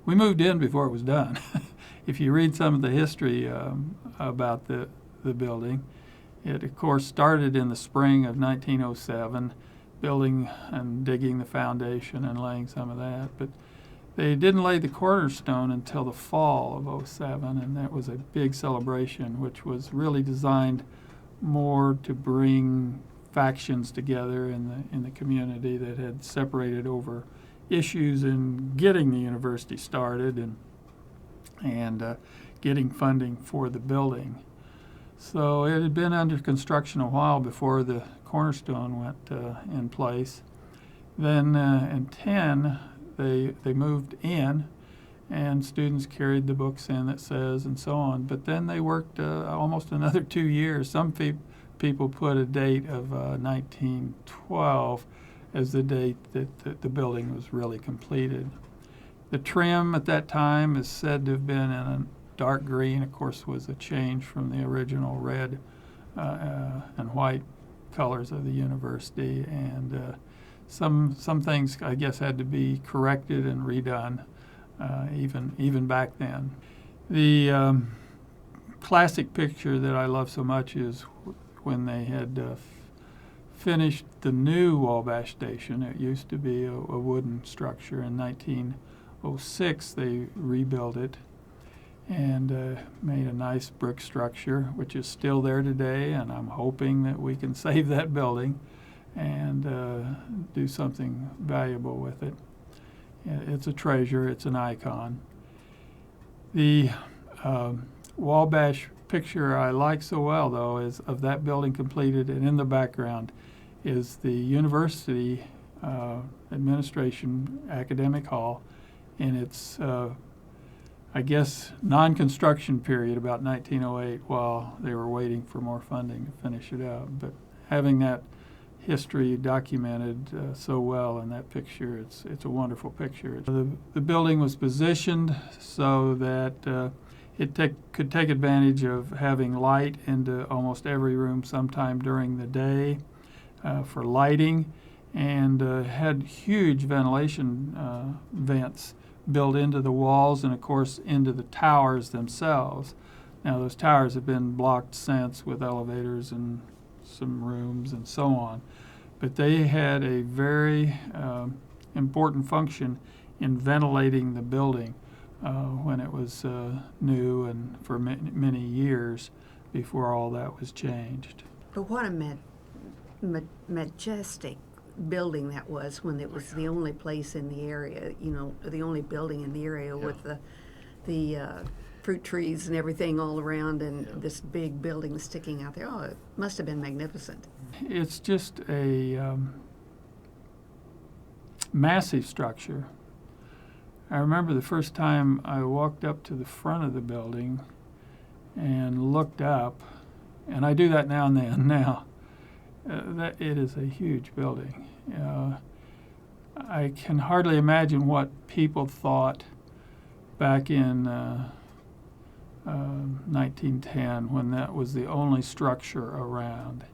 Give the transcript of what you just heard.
We moved in before it was done. If you read some of the history about the building, it of course started in the spring of 1907, building and digging the foundation and laying some of that. But they didn't lay the cornerstone until the fall of '07, and that was a big celebration, which was really designed more to bring factions together in the community that had separated over issues in getting the university started and getting funding for the building. So it had been under construction a while before the cornerstone went in place. Then in 10, they moved in, and students carried the books in that says and so on. But then they worked almost another 2 years. Some people put a date of 1912 as the date that the building was really completed. The trim at that time is said to have been in a dark green, of course, was a change from the original red and white colors of the university. And some things, I guess, had to be corrected and redone even back then. The classic picture that I love so much is when they had finished the new Wabash Station. It used to be a wooden structure. In 1906, they rebuilt it and made a nice brick structure, which is still there today, and I'm hoping that we can save that building and do something valuable with it. It's a treasure. It's an icon. The Wabash picture I like so well, though, is of that building completed, and in the background is the university administration academic hall in its, I guess, non-construction period, about 1908, while they were waiting for more funding to finish it out. But having that history documented so well in that picture, it's a wonderful picture. The building was positioned so that it could take advantage of having light into almost every room sometime during the day for lighting, and had huge ventilation vents built into the walls and, of course, into the towers themselves. Now, those towers have been blocked since with elevators and some rooms and so on. But they had a very important function in ventilating the building when it was new and for many years before all that was changed. But what a majestic building that was when it was the only place in the area, the only building in the area with the fruit trees and everything all around, and this big building sticking out there. Oh, it must have been magnificent. It's just a massive structure. I remember the first time I walked up to the front of the building and looked up, and I do that now and then now. That it is a huge building. I can hardly imagine what people thought back in 1910 when that was the only structure around.